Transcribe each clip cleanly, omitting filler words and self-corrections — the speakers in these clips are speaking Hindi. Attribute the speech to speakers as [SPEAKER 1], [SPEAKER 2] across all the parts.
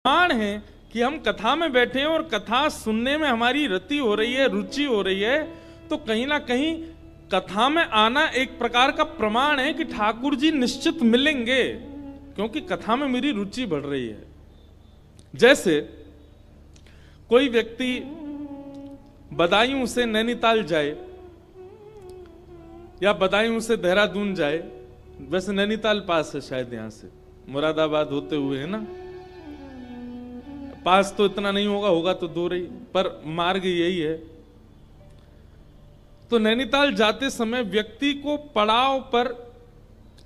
[SPEAKER 1] प्रमाण है कि हम कथा में बैठे हैं और कथा सुनने में हमारी रति हो रही है, रुचि हो रही है, तो कहीं ना कहीं कथा में आना एक प्रकार का प्रमाण है कि ठाकुर जी निश्चित मिलेंगे, क्योंकि कथा में मेरी रुचि बढ़ रही है। जैसे कोई व्यक्ति बदायूं से नैनीताल जाए या बदायूं से देहरादून जाए, वैसे नैनीताल पास है शायद यहां से, मुरादाबाद होते हुए, है ना, पास तो इतना नहीं होगा, होगा तो दूर ही, पर मार्ग यही है। तो नैनीताल जाते समय व्यक्ति को पड़ाव पर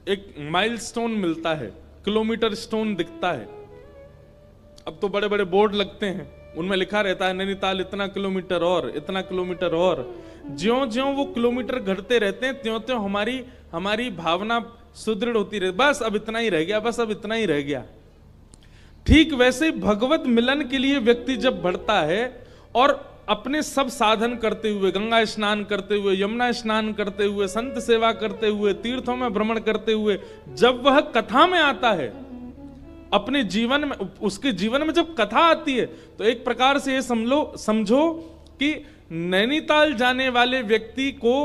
[SPEAKER 1] एक माइलस्टोन मिलता है, किलोमीटर स्टोन दिखता है। अब तो बड़े बड़े बोर्ड लगते हैं, उनमें लिखा रहता है नैनीताल इतना किलोमीटर और इतना किलोमीटर और। ज्यों ज्यों वो किलोमीटर घटते रहते हैं त्यों त्यों हमारी भावना सुदृढ़ होती रहती, बस अब इतना ही रह गया, बस अब इतना ही रह गया। ठीक वैसे भगवत मिलन के लिए व्यक्ति जब बढ़ता है और अपने सब साधन करते हुए, गंगा स्नान करते हुए, यमुना स्नान करते हुए, संत सेवा करते हुए, तीर्थों में भ्रमण करते हुए, जब वह कथा में आता है, अपने जीवन में, उसके जीवन में जब कथा आती है, तो एक प्रकार से ये समझो कि नैनीताल जाने वाले व्यक्ति को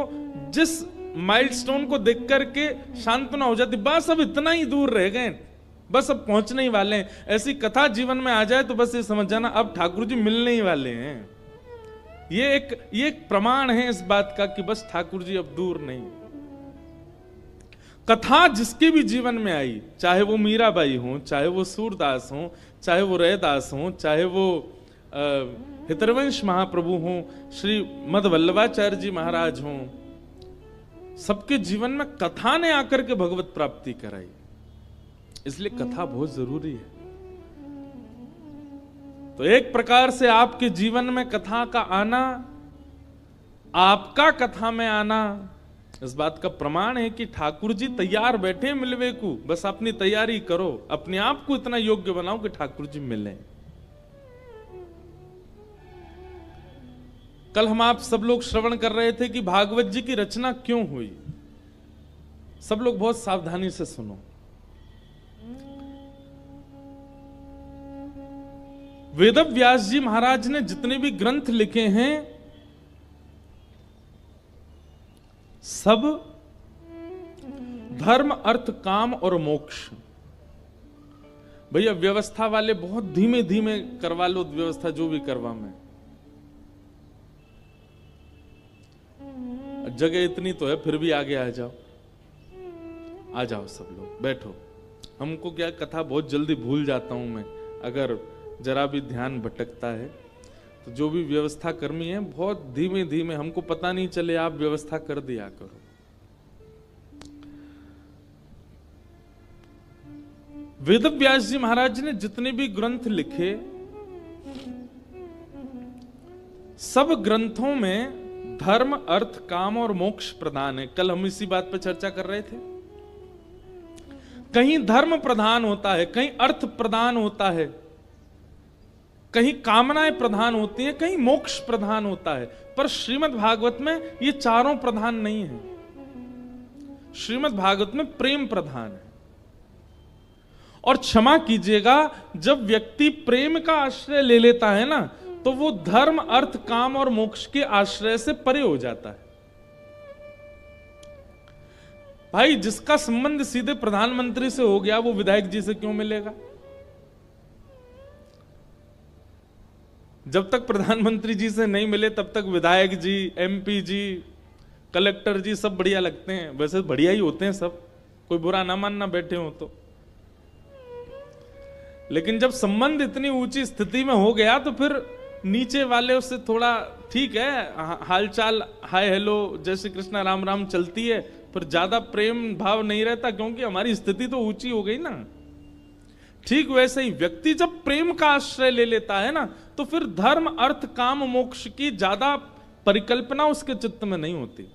[SPEAKER 1] जिस माइलस्टोन को देख करके सांत्वना हो जाती, बस अब इतना ही दूर रह गए, बस अब पहुंचने ही वाले हैं। ऐसी कथा जीवन में आ जाए तो बस ये समझ जाना अब ठाकुर जी मिलने ही वाले हैं। ये एक प्रमाण है इस बात का कि बस ठाकुर जी अब दूर नहीं। कथा जिसके भी जीवन में आई, चाहे वो मीराबाई हो, चाहे वो सूरदास हो, चाहे वो रैदास हो, चाहे वो हितरवंश महाप्रभु हो, श्री मद वल्लभाचार्य जी महाराज हो, सबके जीवन में कथा ने आकर के भगवत प्राप्ति कराई। इसलिए कथा बहुत जरूरी है। तो एक प्रकार से आपके जीवन में कथा का आना, आपका कथा में आना, इस बात का प्रमाण है कि ठाकुर जी तैयार बैठे मिलवे को, बस अपनी तैयारी करो, अपने आप को इतना योग्य बनाओ कि ठाकुर जी मिले। कल हम आप सब लोग श्रवण कर रहे थे कि भागवत जी की रचना क्यों हुई। सब लोग बहुत सावधानी से सुनो। वेदव्यास जी महाराज ने जितने भी ग्रंथ लिखे हैं, सब धर्म, अर्थ, काम और मोक्ष। भैया व्यवस्था वाले बहुत धीमे धीमे करवा लो व्यवस्था, जो भी करवा में, जगह इतनी तो है, फिर भी आगे आ जाओ, आ जाओ सब लोग बैठो। हमको क्या, कथा बहुत जल्दी भूल जाता हूं मैं, अगर जरा भी ध्यान भटकता है तो जो भी व्यवस्था कर्मी है बहुत धीमे धीमे, हमको पता नहीं चले, आप व्यवस्था कर दिया करो। वेदव्यास जी महाराज ने जितने भी ग्रंथ लिखे, सब ग्रंथों में धर्म, अर्थ, काम और मोक्ष प्रधान है। कल हम इसी बात पर चर्चा कर रहे थे। कहीं धर्म प्रधान होता है, कहीं अर्थ प्रधान होता है, कहीं कामनाएं प्रधान होती हैं, कहीं मोक्ष प्रधान होता है। पर श्रीमद् भागवत में ये चारों प्रधान नहीं है। श्रीमद् भागवत में प्रेम प्रधान है। और क्षमा कीजिएगा, जब व्यक्ति प्रेम का आश्रय ले लेता है ना, तो वो धर्म, अर्थ, काम और मोक्ष के आश्रय से परे हो जाता है। भाई जिसका संबंध सीधे प्रधानमंत्री से हो गया, वो विधायक जी से क्यों मिलेगा? जब तक प्रधानमंत्री जी से नहीं मिले तब तक विधायक जी, एमपी जी, कलेक्टर जी सब बढ़िया लगते हैं। वैसे बढ़िया ही होते हैं सब, कोई बुरा ना मानना बैठे हो तो। लेकिन जब संबंध इतनी ऊंची स्थिति में हो गया तो फिर नीचे वाले उससे थोड़ा ठीक है, हालचाल, हाय हेलो, जय श्री कृष्णा, राम राम चलती है, पर ज्यादा प्रेम भाव नहीं रहता, क्योंकि हमारी स्थिति तो ऊंची हो गई ना। ठीक वैसे ही व्यक्ति जब प्रेम का आश्रय ले लेता है ना, तो फिर धर्म, अर्थ, काम, मोक्ष की ज्यादा परिकल्पना उसके चित्त में नहीं होती।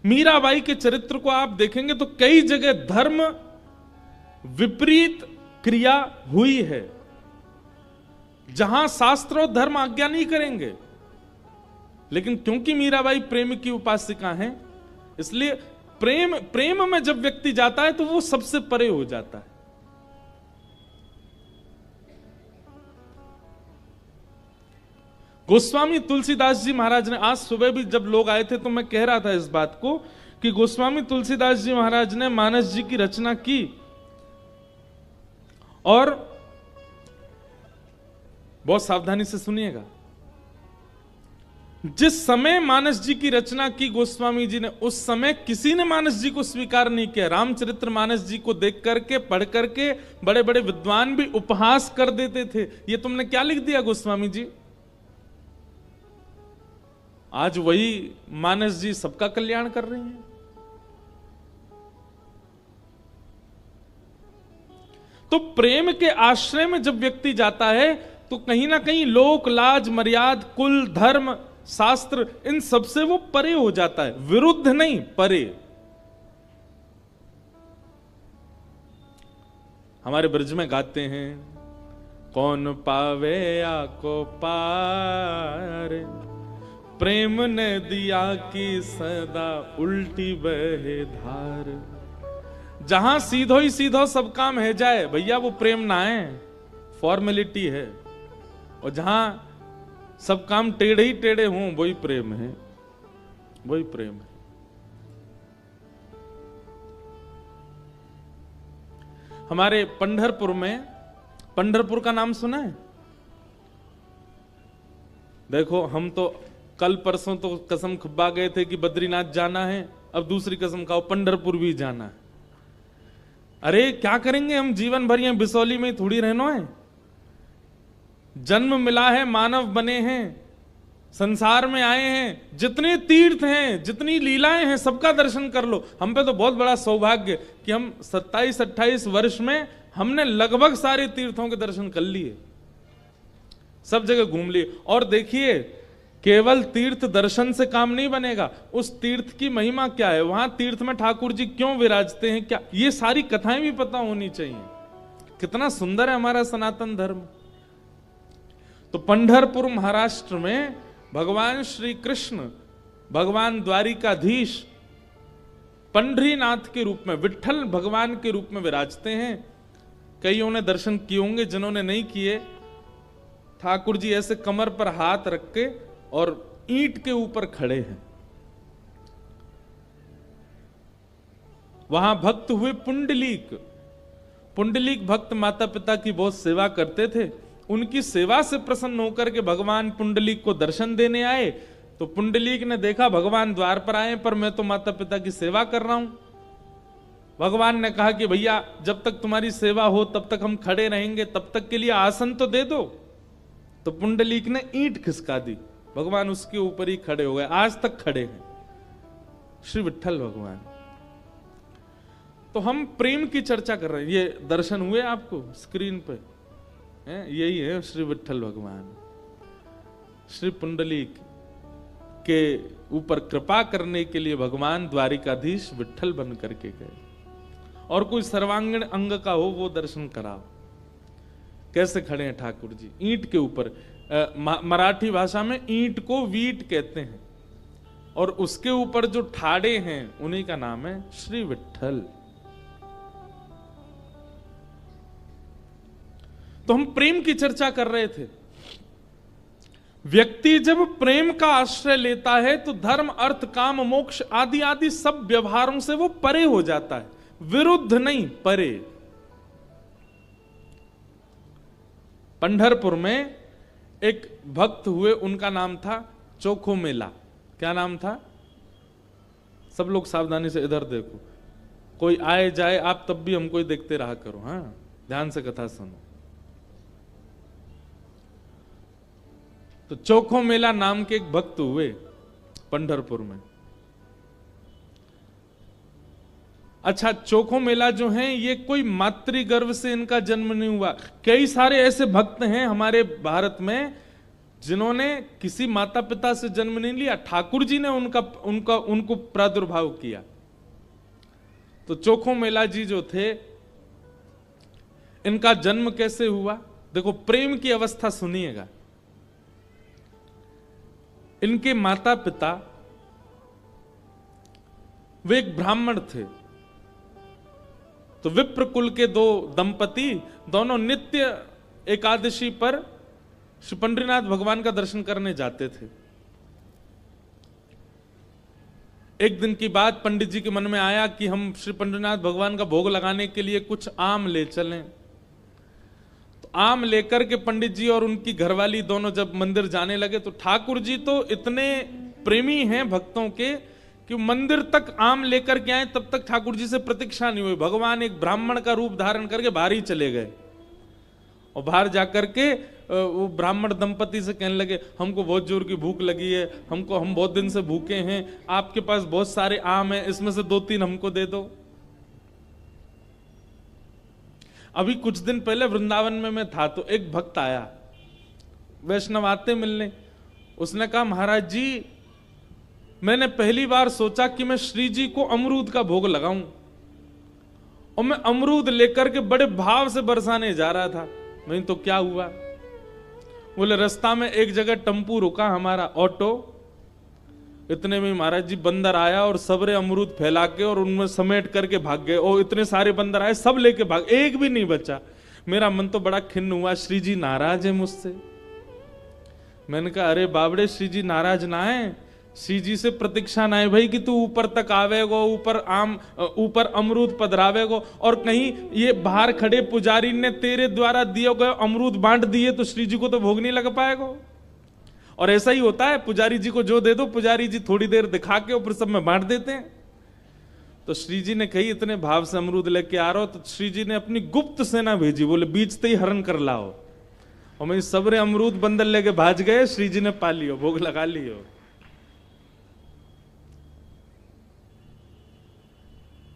[SPEAKER 1] मीराबाई के चरित्र को आप देखेंगे तो कई जगह धर्म विपरीत क्रिया हुई है, जहां शास्त्र और धर्म आज्ञा नहीं करेंगे। लेकिन क्योंकि मीराबाई प्रेम की उपासिका हैं, इसलिए प्रेम में जब व्यक्ति जाता है तो वो सबसे परे हो जाता है। गोस्वामी तुलसीदास जी महाराज ने, आज सुबह भी जब लोग आए थे तो मैं कह रहा था इस बात को कि गोस्वामी तुलसीदास जी महाराज ने मानस जी की रचना की, और बहुत सावधानी से सुनिएगा, जिस समय मानस जी की रचना की गोस्वामी जी ने, उस समय किसी ने मानस जी को स्वीकार नहीं किया। रामचरित्र मानस जी को देख करके, पढ़ करके बड़े बड़े विद्वान भी उपहास कर देते थे, ये तुमने क्या लिख दिया गोस्वामी जी। आज वही मानस जी सबका कल्याण कर रही हैं। तो प्रेम के आश्रय में जब व्यक्ति जाता है तो कहीं ना कहीं लोक लाज मर्याद कुल धर्म शास्त्र इन सबसे वो परे हो जाता है, विरुद्ध नहीं, परे। हमारे ब्रज में गाते हैं, कौन पावे आको पार, प्रेम ने दिया कि सदा उल्टी बहे धार। जहां सीधो ही सीधो सब काम है जाए भैया, वो प्रेम ना है, फॉर्मेलिटी है। और जहां सब काम टेढ़े ही टेढ़े हों, वही प्रेम है, वही प्रेम है। हमारे पंढरपुर में, पंढरपुर का नाम सुना है? देखो, हम तो कल परसों तो कसम खब्बा गए थे कि बद्रीनाथ जाना है, अब दूसरी कसम खाओ पंढरपुर भी जाना है। अरे क्या करेंगे हम जीवन भर, यहां बिसौली में थोड़ी रहना है। जन्म मिला है, मानव बने हैं, संसार में आए हैं, जितने तीर्थ हैं, जितनी लीलाएं हैं, सबका दर्शन कर लो। हम पे तो बहुत बड़ा सौभाग्य कि हम 27-28 वर्ष में हमने लगभग सारे तीर्थों के दर्शन कर लिए, सब जगह घूम लिए। और देखिए, केवल तीर्थ दर्शन से काम नहीं बनेगा, उस तीर्थ की महिमा क्या है, वहां तीर्थ में ठाकुर जी क्यों विराजते हैं, क्या, ये सारी कथाएं भी पता होनी चाहिए। कितना सुंदर है हमारा सनातन धर्म। तो पंढरपुर महाराष्ट्र में भगवान श्री कृष्ण, भगवान द्वारिकाधीश पंढरीनाथ के रूप में, विट्ठल भगवान के रूप में विराजते हैं। कईयों ने दर्शन किए होंगे, जिन्होंने नहीं किए, ठाकुर जी ऐसे कमर पर हाथ रख के और ईंट के ऊपर खड़े हैं। वहां भक्त हुए पुंडलीक, पुंडलीक भक्त माता पिता की बहुत सेवा करते थे। उनकी सेवा से प्रसन्न होकर के भगवान पुंडलीक को दर्शन देने आए। तो पुंडलीक ने देखा भगवान द्वार पर आए, पर मैं तो माता पिता की सेवा कर रहा हूं। भगवान ने कहा कि भैया, जब तक तुम्हारी सेवा हो तब तक हम खड़े रहेंगे, तब तक के लिए आसन तो दे दो। तो पुंडलीक ने ईंट खिसका दी, भगवान उसके ऊपर ही खड़े हो गए, आज तक खड़े हैं श्री विट्ठल भगवान। तो हम प्रेम की चर्चा कर रहे हैं। ये दर्शन हुए आपको स्क्रीन पे, यही है श्री विट्ठल भगवान। श्री पुंडलीक के ऊपर कृपा करने के लिए भगवान द्वारिकाधीश विट्ठल बन करके गए। और कोई सर्वांगीण अंग का हो वो दर्शन कराओ। कैसे खड़े हैं ठाकुर जी ईंट के ऊपर। मराठी भाषा में ईंट को वीट कहते हैं, और उसके ऊपर जो ठाड़े हैं उन्हीं का नाम है श्री विट्ठल। तो हम प्रेम की चर्चा कर रहे थे। व्यक्ति जब प्रेम का आश्रय लेता है तो धर्म अर्थ काम मोक्ष आदि आदि सब व्यवहारों से वो परे हो जाता है, विरुद्ध नहीं, परे। पंढरपुर में एक भक्त हुए, उनका नाम था चोखो मेला। क्या नाम था? सब लोग सावधानी से इधर देखो, कोई आए जाए आप तब भी हमको ही देखते रहा करो, हाँ, ध्यान से कथा सुनो। तो चोखो मेला नाम के एक भक्त हुए पंढरपुर में। अच्छा, चोखो मेला जो है ये कोई मातृगर्भ से इनका जन्म नहीं हुआ। कई सारे ऐसे भक्त हैं हमारे भारत में जिन्होंने किसी माता पिता से जन्म नहीं लिया, ठाकुर जी ने उनको प्रादुर्भाव किया। तो चोखो मेला जी जो थे, इनका जन्म कैसे हुआ? देखो, प्रेम की अवस्था सुनिएगा। इनके माता पिता वे एक ब्राह्मण थे। तो विप्र कुल के दो दंपति, दोनों नित्य एकादशी पर श्री पंडरीनाथ भगवान का दर्शन करने जाते थे। एक दिन की बात, पंडित जी के मन में आया कि हम श्री पंडरीनाथ भगवान का भोग लगाने के लिए कुछ आम ले चलें। तो आम लेकर के पंडित जी और उनकी घरवाली दोनों जब मंदिर जाने लगे, तो ठाकुर जी तो इतने प्रेमी हैं भक्तों के कि मंदिर तक आम लेकर के आए, तब तक ठाकुर जी से प्रतीक्षा नहीं हुई। भगवान एक ब्राह्मण का रूप धारण करके बाहर ही चले गए और बाहर जाकर के वो ब्राह्मण दंपति से कहने लगे, हमको बहुत जोर की भूख लगी है, हम बहुत दिन से भूखे हैं, आपके पास बहुत सारे आम हैं, इसमें से 2-3 हमको दे दो। अभी कुछ दिन पहले वृंदावन में मैं था, तो एक भक्त आया, वैष्णव आते मिलने। उसने कहा, महाराज जी मैंने पहली बार सोचा कि मैं श्री जी को अमरूद का भोग लगाऊं, और मैं अमरूद लेकर के बड़े भाव से बरसाने जा रहा था। नहीं तो क्या हुआ, बोले रास्ता में एक जगह टेम्पू रुका हमारा ऑटो, इतने में महाराज जी बंदर आया और सबरे अमरूद फैला के और उनमें समेट करके भाग गए। और इतने सारे बंदर आए, सब लेके भाग, एक भी नहीं बचा। मेरा मन तो बड़ा खिन्न हुआ, श्री जी नाराज है मुझसे। मैंने कहा, अरे बाबड़े, श्री जी नाराज ना है, श्री जी से प्रतीक्षा ना है भाई कि तू ऊपर तक आवेगो, ऊपर अमरूद पधरावेगो, और कहीं ये बाहर खड़े पुजारी ने तेरे द्वारा दिए गए अमरूद बांट दिए तो श्री जी को तो भोग नहीं लग पाएगा। और ऐसा ही होता है, पुजारी जी को जो दे दो, पुजारी जी थोड़ी देर दिखा के और फिर सब में बांट देते हैं। तो श्री जी ने कही, इतने भाव से अमरूद लेके आ रहा हो, तो श्री जी ने अपनी गुप्त सेना भेजी, बोले बीचते ही हरण कर लाओ। और मैं सबरे अमरूद बंदर लेके भाज गए, श्री जी ने पा लियो, भोग लगा लियो।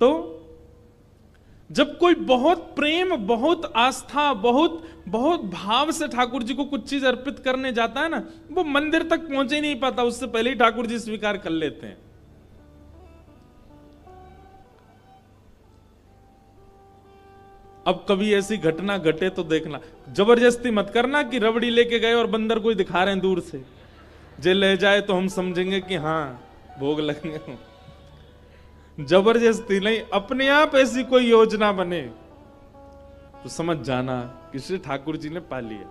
[SPEAKER 1] तो जब कोई बहुत प्रेम, बहुत आस्था, बहुत बहुत भाव से ठाकुर जी को कुछ चीज अर्पित करने जाता है ना, वो मंदिर तक पहुंच ही नहीं पाता, उससे पहले ही ठाकुर जी स्वीकार कर लेते हैं। अब कभी ऐसी घटना घटे तो देखना, जबरदस्ती मत करना कि रबड़ी लेके गए और बंदर कोई दिखा रहे हैं दूर से, जे ले जाए तो हम समझेंगे कि हाँ भोग लगने। जबरदस्ती नहीं, अपने आप ऐसी कोई योजना बने तो समझ जाना कि श्री ठाकुर जी ने पा लिया।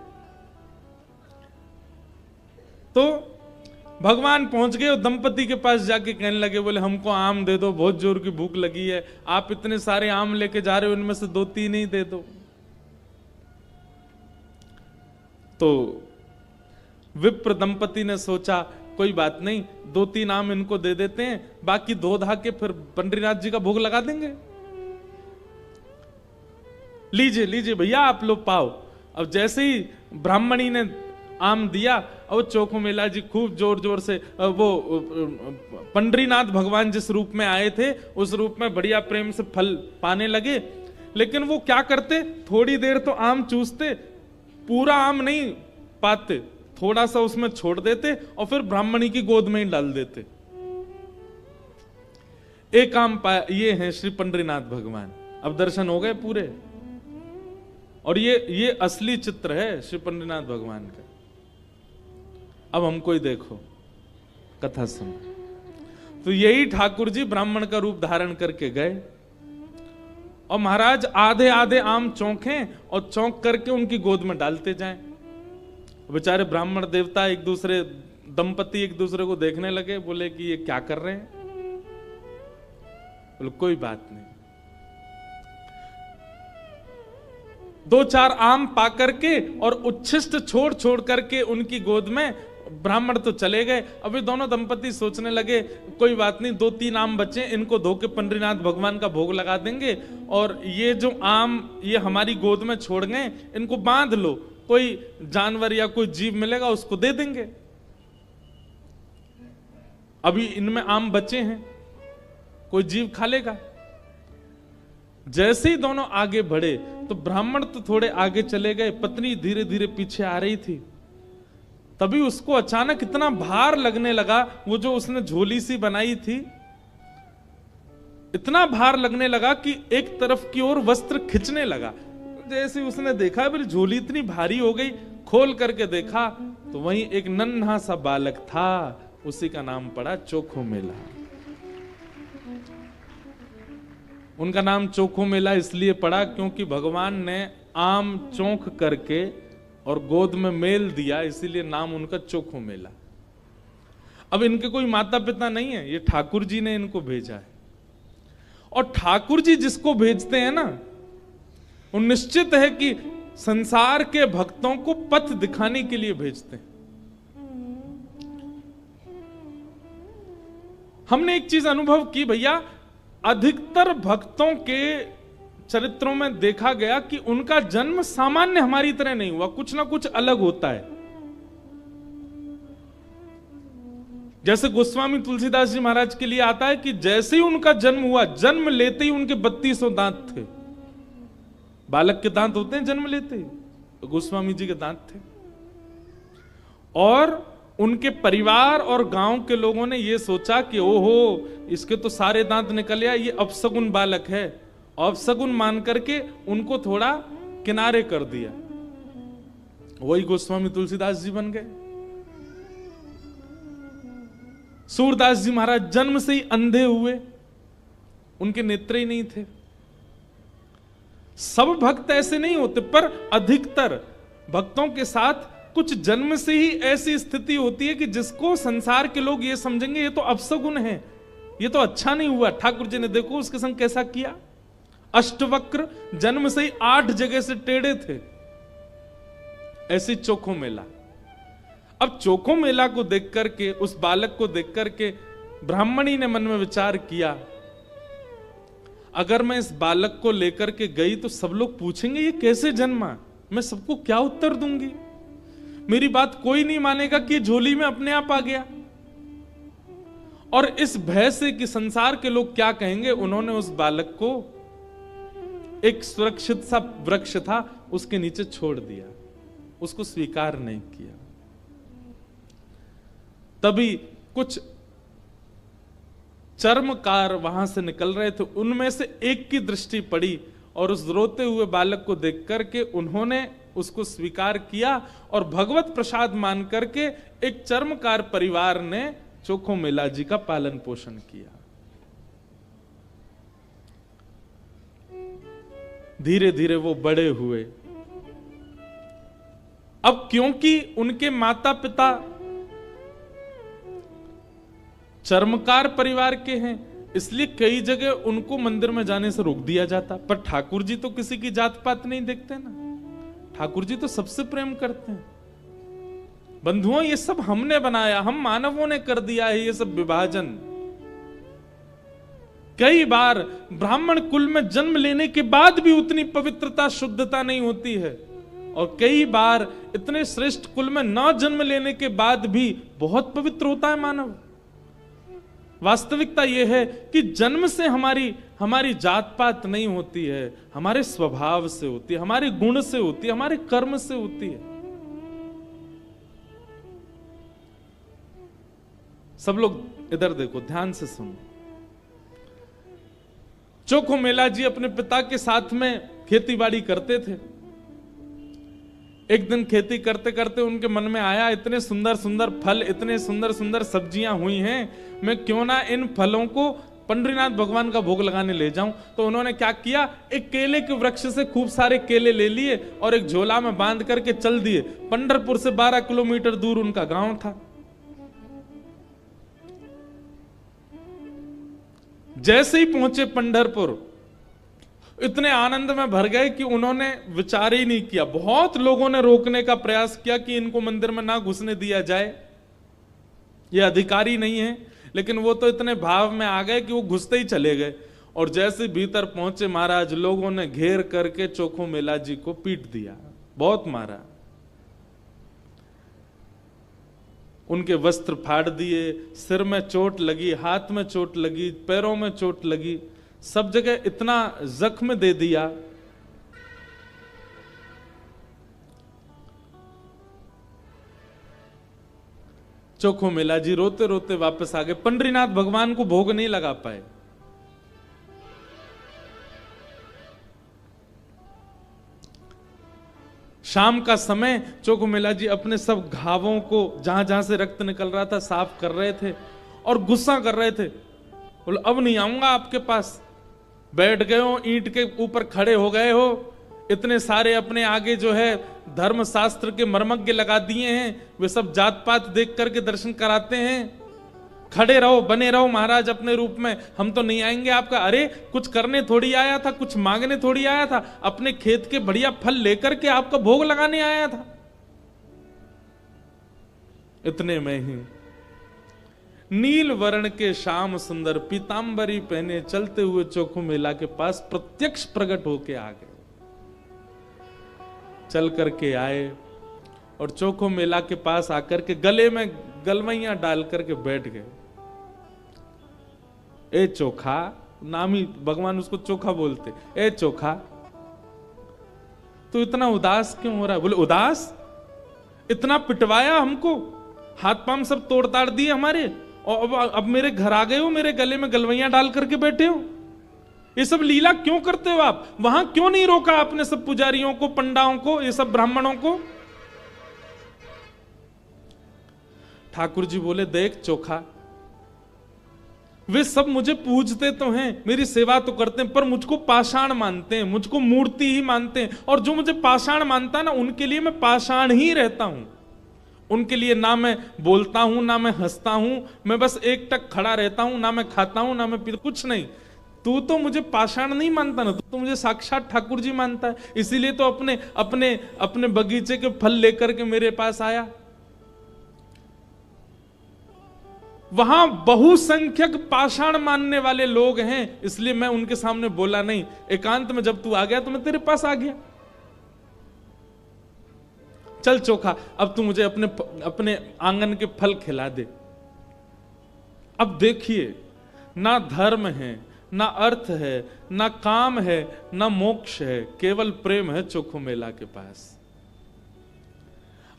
[SPEAKER 1] तो भगवान पहुंच गए और दंपति के पास जाके कहने लगे, बोले हमको आम दे दो, बहुत जोर की भूख लगी है, आप इतने सारे आम लेके जा रहे हो, उनमें से 2-3 ही दे दो। तो विप्र दंपति ने सोचा, कोई बात नहीं, 2-3 आम इनको दे देते हैं, बाकी 2 धा के फिर पंडरीनाथ जी का भोग लगा देंगे। लीजिए लीजिए भैया, आप लोग पाओ। अब जैसे ही ब्राह्मणी ने आम दिया, और चोखो मेला जी खूब जोर जोर से वो पंडरीनाथ भगवान जिस रूप में आए थे उस रूप में बढ़िया प्रेम से फल पाने लगे। लेकिन वो क्या करते, थोड़ी देर तो आम चूसते, पूरा आम नहीं पाते, थोड़ा सा उसमें छोड़ देते और फिर ब्राह्मणी की गोद में ही डाल देते। एक आम पाया, ये हैं श्री पंडरीनाथ भगवान। अब दर्शन हो गए पूरे, और ये असली चित्र है श्री पंडरीनाथ भगवान का। अब हमको ही देखो, कथा सुन। तो यही ठाकुर जी ब्राह्मण का रूप धारण करके गए, और महाराज आधे आधे आम चौंके और चौंक करके उनकी गोद में डालते जाएं। बेचारे ब्राह्मण देवता एक दूसरे, दंपति एक दूसरे को देखने लगे, बोले कि ये क्या कर रहे हैं। बोले कोई बात नहीं। 2-4 आम पा करके और उच्छिष्ट छोड़ छोड़ करके उनकी गोद में ब्राह्मण तो चले गए। अभी दोनों दंपति सोचने लगे, कोई बात नहीं, 2-3 आम बचे, इनको धो के पंडरीनाथ भगवान का भोग लगा देंगे, और ये जो आम ये हमारी गोद में छोड़ गए, इनको बांध लो, कोई जानवर या कोई जीव मिलेगा उसको दे देंगे। अभी इनमें आम बचे हैं, कोई जीव खा लेगा। जैसे ही दोनों आगे बढ़े तो ब्राह्मण तो थोड़े आगे चले गए, पत्नी धीरे धीरे पीछे आ रही थी। तभी उसको अचानक इतना भार लगने लगा, वो जो उसने झोली सी बनाई थी, इतना भार लगने लगा कि एक तरफ की ओर वस्त्र खिंचने लगा। जैसे उसने देखा मेरी झोली इतनी भारी हो गई, खोल करके देखा तो वहीं एक नन्हा सा बालक था, उसी का नाम पड़ा चोखो मेला। उनका नाम चोखो मेला इसलिए पड़ा क्योंकि भगवान ने आम चौंक करके और गोद में मेल दिया, इसीलिए नाम उनका चोखो मेला। अब इनके कोई माता पिता नहीं है, ये ठाकुर जी ने इनको भेजा है। और ठाकुर जी जिसको भेजते हैं ना, वो निश्चित है कि संसार के भक्तों को पथ दिखाने के लिए भेजते हैं। हमने एक चीज अनुभव की भैया, अधिकतर भक्तों के चरित्रों में देखा गया कि उनका जन्म सामान्य हमारी तरह नहीं हुआ, कुछ ना कुछ अलग होता है। जैसे गोस्वामी तुलसीदास जी महाराज के लिए आता है कि जैसे ही उनका जन्म हुआ, जन्म लेते ही उनके 3200 दांत थे। बालक के दांत होते हैं जन्म लेते ही, तो गोस्वामी जी के दांत थे। और उनके परिवार और गांव के लोगों ने यह सोचा कि ओहो, इसके तो सारे दांत निकल आए, ये अपसगुन बालक है। अपसगुन मान करके उनको थोड़ा किनारे कर दिया। वही गोस्वामी तुलसीदास जी बन गए। सूरदास जी महाराज जन्म से ही अंधे हुए, उनके नेत्र ही नहीं थे। सब भक्त ऐसे नहीं होते, पर अधिकतर भक्तों के साथ कुछ जन्म से ही ऐसी स्थिति होती है कि जिसको संसार के लोग ये समझेंगे ये तो अपसगुन है, ये तो अच्छा नहीं हुआ। ठाकुर जी ने देखो उसके संग कैसा किया। अष्टवक्र जन्म से ही 8 जगह से टेढ़े थे। ऐसी चोखो मेला। अब चोखो मेला को देख करके, उस बालक को देख करके ब्राह्मणी ने मन में विचार किया, अगर मैं इस बालक को लेकर के गई तो सब लोग पूछेंगे ये कैसे जन्मा, मैं सबको क्या उत्तर दूंगी। मेरी बात कोई नहीं मानेगा कि झोली में अपने आप आ गया। और इस भय से कि संसार के लोग क्या कहेंगे, उन्होंने उस बालक को एक सुरक्षित सा वृक्ष था उसके नीचे छोड़ दिया, उसको स्वीकार नहीं किया। तभी कुछ चर्मकार वहां से निकल रहे थे, उनमें से एक की दृष्टि पड़ी और उस रोते हुए बालक को देख करके उन्होंने उसको स्वीकार किया और भगवत प्रसाद मान करके एक चर्मकार परिवार ने चोखो मेला जी का पालन पोषण किया। धीरे धीरे वो बड़े हुए। अब क्योंकि उनके माता पिता चर्मकार परिवार के हैं, इसलिए कई जगह उनको मंदिर में जाने से रोक दिया जाता। पर ठाकुर जी तो किसी की जात पात नहीं देखते ना, ठाकुर जी तो सबसे प्रेम करते हैं। बंधुओं, ये सब हमने बनाया, हम मानवों ने कर दिया है ये सब विभाजन। कई बार ब्राह्मण कुल में जन्म लेने के बाद भी उतनी पवित्रता शुद्धता नहीं होती है, और कई बार इतने श्रेष्ठ कुल में न जन्म लेने के बाद भी बहुत पवित्र होता है मानव। वास्तविकता यह है कि जन्म से हमारी जात पात नहीं होती है, हमारे स्वभाव से होती है, हमारे गुण से होती है, हमारे कर्म से होती है। सब लोग इधर देखो, ध्यान से सुनो। चोखो मेला जी अपने पिता के साथ में खेती बाड़ी करते थे। एक दिन खेती करते करते उनके मन में आया, इतने सुंदर सुंदर फल, इतने सुंदर सुंदर सब्जियां हुई हैं, मैं क्यों ना इन फलों को पंडरीनाथ भगवान का भोग लगाने ले जाऊं। तो उन्होंने क्या किया, एक केले के वृक्ष से खूब सारे केले ले लिए और एक झोला में बांध करके चल दिए। पंढरपुर से 12 किलोमीटर दूर उनका गांव था। जैसे ही पहुंचे पंढरपुर, इतने आनंद में भर गए कि उन्होंने विचार ही नहीं किया। बहुत लोगों ने रोकने का प्रयास किया कि इनको मंदिर में ना घुसने दिया जाए, ये अधिकारी नहीं है, लेकिन वो तो इतने भाव में आ गए कि वो घुसते ही चले गए। और जैसे भीतर पहुंचे महाराज, लोगों ने घेर करके चोखो मेला जी को पीट दिया, बहुत मारा। उनके वस्त्र फाड़ दिए, सिर में चोट लगी, हाथ में चोट लगी, पैरों में चोट लगी, सब जगह इतना जख्म दे दिया। चोखो मेला जी रोते रोते वापस आ गए। पंडरीनाथ भगवान को भोग नहीं लगा पाए। शाम का समय चोखो मेला जी अपने सब घावों को, जहां जहां से रक्त निकल रहा था, साफ कर रहे थे और गुस्सा कर रहे थे। बोले अब नहीं आऊंगा आपके पास, बैठ गए हो, ईंट के ऊपर खड़े हो गए हो, इतने सारे अपने आगे जो है धर्म शास्त्र के मर्मज्ञ लगा दिए हैं, वे सब जात पात देख करके दर्शन कराते हैं। खड़े रहो, बने रहो महाराज अपने रूप में, हम तो नहीं आएंगे आपका। अरे कुछ करने थोड़ी आया था, कुछ मांगने थोड़ी आया था, अपने खेत के बढ़िया फल लेकर के आपका भोग लगाने आया था। इतने में ही नील वर्ण के श्याम सुंदर पीतांबरी पहने चलते हुए चोखो मेला के पास प्रत्यक्ष प्रकट होके आ गए। चल करके आए और चोखो मेला के पास आकर के गले में गलवैया डाल करके बैठ गए। ए चोखा, नाम ही भगवान उसको चोखा बोलते। ए चोखा, तो इतना उदास क्यों हो रहा है? बोले उदास? इतना पिटवाया हमको, हाथ पांव सब तोड़ ताड़ दिए हमारे, और अब मेरे घर आ गए हो, मेरे गले में गलवैया डाल करके बैठे हो। ये सब लीला क्यों करते हो आप? वहां क्यों नहीं रोका आपने सब पुजारियों को, पंडाओं को, ये सब ब्राह्मणों को? ठाकुर जी बोले, देख चोखा, वे सब मुझे पूजते तो हैं, मेरी सेवा तो करते हैं, पर मुझको पाषाण मानते हैं, मुझको मूर्ति ही मानते हैं। और जो मुझे पाषाण मानता है ना, उनके लिए मैं पाषाण ही रहता हूं। उनके लिए ना मैं बोलता हूं, ना मैं हंसता हूं, मैं बस एक टक खड़ा रहता हूं, ना मैं खाता हूं, ना मैं पीता, कुछ नहीं। तू तो मुझे पाषाण नहीं मानता ना, तू तो मुझे साक्षात ठाकुर जी मानता है। इसीलिए तो अपने अपने अपने बगीचे के फल लेकर के मेरे पास आया। वहां बहुसंख्यक पाषाण मानने वाले लोग हैं, इसलिए मैं उनके सामने बोला नहीं। एकांत में जब तू आ गया तो मैं तेरे पास आ गया। चल चोखा, अब तू मुझे अपने अपने आंगन के फल खिला दे। अब देखिए, ना धर्म है, ना अर्थ है, ना काम है, ना मोक्ष है, केवल प्रेम है चोखो मेला के पास।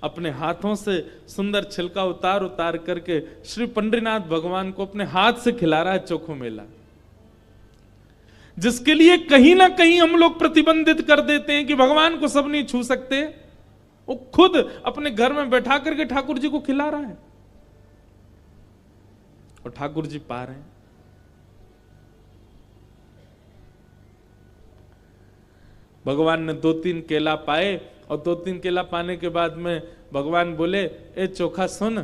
[SPEAKER 1] अपने हाथों से सुंदर छिलका उतार उतार करके श्री पंडरीनाथ भगवान को अपने हाथ से खिला रहा है चोखो मेला, जिसके लिए कहीं ना कहीं हम लोग प्रतिबंधित कर देते हैं कि भगवान को सब नहीं छू सकते। वो खुद अपने घर में बैठा करके ठाकुर जी को खिला रहा है और ठाकुर जी पा रहे हैं। भगवान ने 2-3 केला पाए और 2-3 केला पाने के बाद में भगवान बोले, ए चोखा सुन,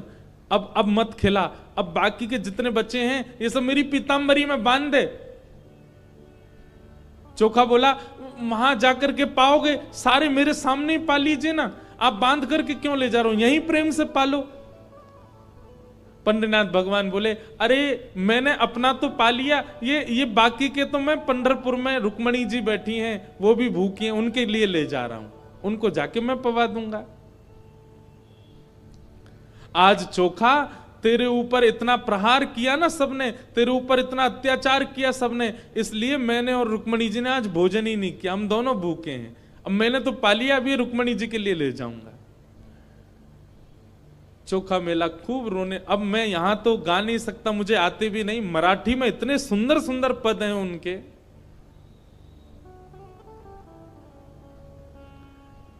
[SPEAKER 1] अब मत खिला, अब बाकी के जितने बच्चे हैं ये सब मेरी पीतांबरी में बांध दे। चोखा बोला, वहां जाकर के पाओगे, सारे मेरे सामने ही पा लीजिए ना, आप बांध करके क्यों ले जा रहे हो, यहीं प्रेम से पालो। पंडरीनाथ भगवान बोले, अरे मैंने अपना तो पा लिया, ये बाकी के तो मैं पंढरपुर में रुक्मणी जी बैठी हैं, वो भी भूखी हैं, उनके लिए ले जा रहा हूं, उनको जाके मैं पवा दूंगा। आज चोखा, तेरे ऊपर इतना प्रहार किया ना सबने, तेरे ऊपर इतना अत्याचार किया सबने, इसलिए मैंने और रुक्मणी जी ने आज भोजन ही नहीं किया, हम दोनों भूखे हैं। अब मैंने तो पा लिया, अभी रुक्मणी जी के लिए ले जाऊंगा। चोखा मेला खूब रोने। अब मैं यहां तो गा नहीं सकता, मुझे आते भी नहीं, मराठी में इतने सुंदर सुंदर पद हैं उनके।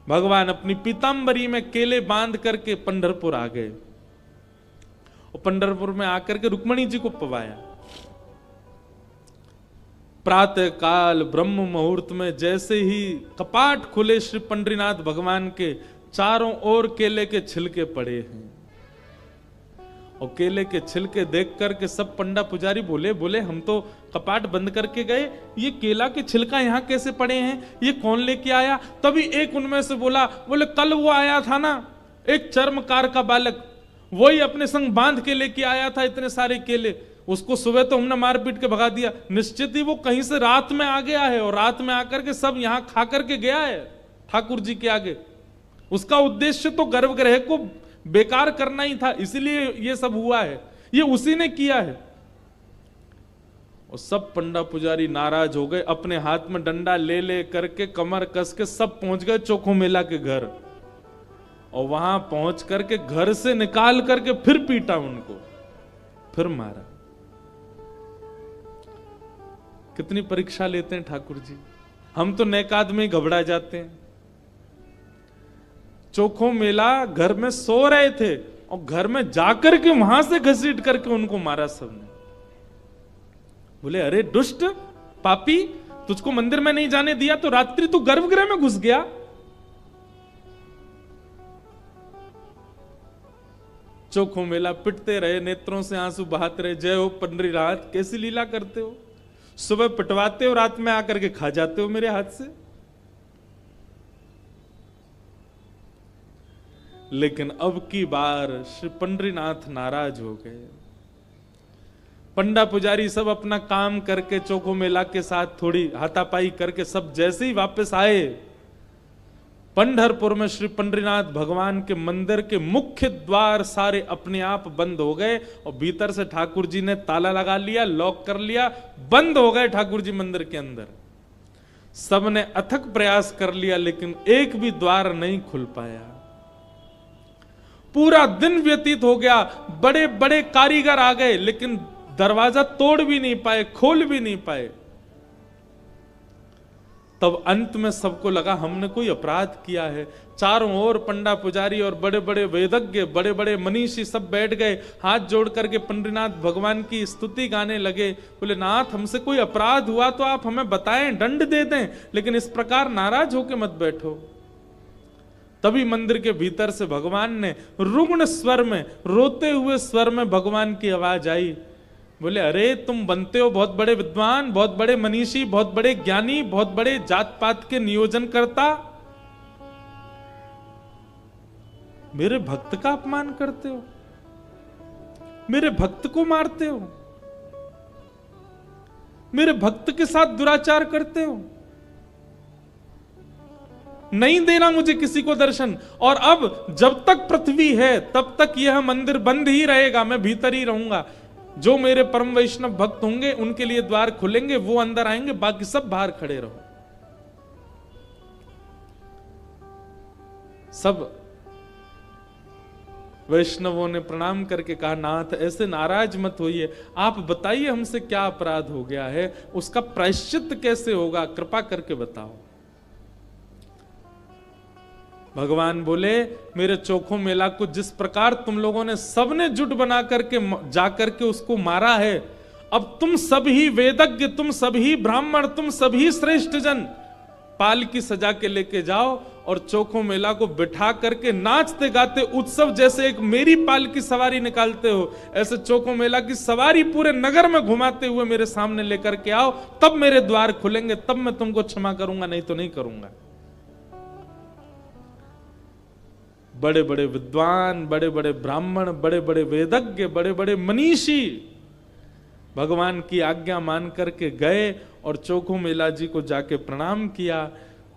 [SPEAKER 1] भगवान अपनी पीतांबरी में केले बांध करके पंढरपुर आ गए और पंढरपुर में आकर के रुक्मणी जी को पवाया। प्रातः काल ब्रह्म मुहूर्त में जैसे ही कपाट खुले श्री पंडरीनाथ भगवान के, चारों ओर केले के छिलके पड़े हैं और केले के छिलके देख करके सब पंडा पुजारी बोले हम तो कपाट बंद करके गए, ये केला के छिलका यहाँ कैसे पड़े हैं, ये कौन लेके आया? तभी एक उनमें से बोले कल वो आया था ना, एक चर्मकार का बालक, वही अपने संग बांध के लेके आया था इतने सारे केले, उसको सुबह तो हमने मार पीट के भगा दिया, निश्चित ही वो कहीं से रात में आ गया है और रात में आकर के सब यहाँ खा करके गया है ठाकुर जी के आगे। उसका उद्देश्य तो गर्भगृह को बेकार करना ही था, इसलिए ये सब हुआ है, ये उसी ने किया है। और सब पंडा पुजारी नाराज हो गए, अपने हाथ में डंडा ले ले करके कमर कस के सब पहुंच गए चोखो मेला के घर, और वहां पहुंच करके घर से निकाल करके फिर पीटा उनको, फिर मारा। कितनी परीक्षा लेते हैं ठाकुर जी, हम तो नेकाद में घबरा जाते हैं। चोखो मेला घर में सो रहे थे और घर में जाकर के वहां से घसीट करके उनको मारा सबने। बोले अरे दुष्ट पापी, तुझको मंदिर में नहीं जाने दिया तो रात्रि तू गर्भगृह में घुस गया। चोखो मेला पिटते रहे, नेत्रों से आंसू बहाते रहे, जय हो पंडरीनाथ, कैसी लीला करते हो, सुबह पिटवाते हो, रात में आकर के खा जाते हो मेरे हाथ से। लेकिन अब की बार श्री पंडरीनाथ नाराज हो गए। पंडा पुजारी सब अपना काम करके चोखो मेला के साथ थोड़ी हाथापाई करके सब जैसे ही वापस आए, पंढरपुर में श्री पंडरीनाथ भगवान के मंदिर के मुख्य द्वार सारे अपने आप बंद हो गए और भीतर से ठाकुर जी ने ताला लगा लिया, लॉक कर लिया, बंद हो गए ठाकुर जी मंदिर के अंदर। सबने अथक प्रयास कर लिया लेकिन एक भी द्वार नहीं खुल पाया। पूरा दिन व्यतीत हो गया, बड़े बड़े कारीगर आ गए लेकिन दरवाजा तोड़ भी नहीं पाए, खोल भी नहीं पाए। तब अंत में सबको लगा हमने कोई अपराध किया है। चारों ओर पंडा पुजारी और बड़े बड़े वेदज्ञ, बड़े बड़े मनीषी सब बैठ गए, हाथ जोड़ करके पंडरीनाथ भगवान की स्तुति गाने लगे। बोले नाथ, हमसे कोई अपराध हुआ तो आप हमें बताएं, दंड दे दें, लेकिन इस प्रकार नाराज होकर मत बैठो। तभी मंदिर के भीतर से भगवान ने रुग्ण स्वर में, रोते हुए स्वर में भगवान की आवाज आई। बोले अरे तुम बनते हो बहुत बड़े विद्वान, बहुत बड़े मनीषी, बहुत बड़े ज्ञानी, बहुत बड़े जात पात के नियोजन करता, मेरे भक्त का अपमान करते हो, मेरे भक्त को मारते हो, मेरे भक्त के साथ दुराचार करते हो, नहीं देना मुझे किसी को दर्शन। और अब जब तक पृथ्वी है तब तक यह मंदिर बंद ही रहेगा, मैं भीतर ही रहूंगा। जो मेरे परम वैष्णव भक्त होंगे उनके लिए द्वार खुलेंगे, वो अंदर आएंगे, बाकी सब बाहर खड़े रहो। सब वैष्णवों ने प्रणाम करके कहा नाथ ऐसे नाराज मत होइए, आप बताइए हमसे क्या अपराध हो गया है, उसका प्रायश्चित कैसे होगा, कृपा करके बताओ। भगवान बोले मेरे चोखो मेला को जिस प्रकार तुम लोगों ने सबने जुट बना करके जाकर के उसको मारा है, अब तुम सभी वेदज्ञ, तुम सभी ब्राह्मण, तुम सभी श्रेष्ठ जन पालकी सजा के लेके जाओ और चोखो मेला को बिठा करके नाचते गाते उत्सव जैसे एक मेरी पालकी सवारी निकालते हो, ऐसे चोखो मेला की सवारी पूरे नगर में घुमाते हुए मेरे सामने लेकर के आओ, तब मेरे द्वार खुलेंगे, तब मैं तुमको क्षमा करूंगा, नहीं तो नहीं करूंगा। बड़े बड़े विद्वान, बड़े बड़े ब्राह्मण, बड़े बड़े वेदज्ञ, बड़े बड़े मनीषी भगवान की आज्ञा मान करके गए और चोखो मेला जी को जाके प्रणाम किया।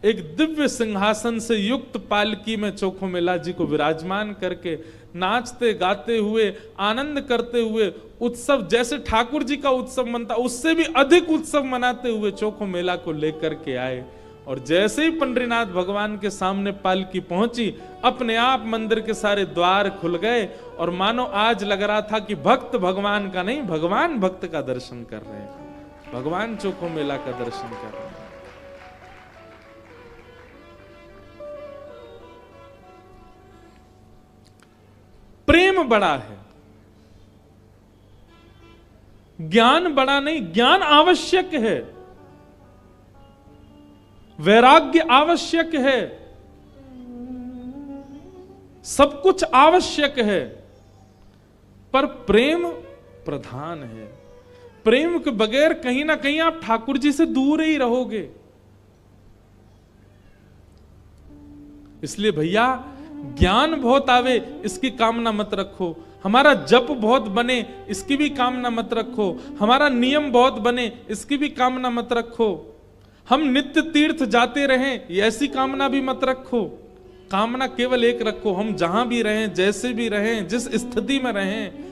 [SPEAKER 1] एक दिव्य सिंहासन से युक्त पालकी में चोखो मेला जी को विराजमान करके नाचते गाते हुए, आनंद करते हुए, उत्सव जैसे ठाकुर जी का उत्सव मनता उससे भी अधिक उत्सव मनाते हुए चोखो मेला को लेकर के आए। और जैसे ही पंडरीनाथ भगवान के सामने पालकी पहुंची, अपने आप मंदिर के सारे द्वार खुल गए और मानो आज लग रहा था कि भक्त भगवान का नहीं, भगवान भक्त का दर्शन कर रहे हैं, भगवान चोखो मेला का दर्शन कर रहे हैं। प्रेम बड़ा है, ज्ञान बड़ा नहीं। ज्ञान आवश्यक है, वैराग्य आवश्यक है, सब कुछ आवश्यक है, पर प्रेम प्रधान है। प्रेम के बगैर कहीं ना कहीं आप ठाकुर जी से दूर ही रहोगे। इसलिए भैया ज्ञान बहुत आवे इसकी कामना मत रखो, हमारा जप बहुत बने इसकी भी कामना मत रखो, हमारा नियम बहुत बने इसकी भी कामना मत रखो, हम नित्य तीर्थ जाते रहें ऐसी कामना भी मत रखो। कामना केवल एक रखो, हम जहां भी रहें, जैसे भी रहें, जिस स्थिति में रहें,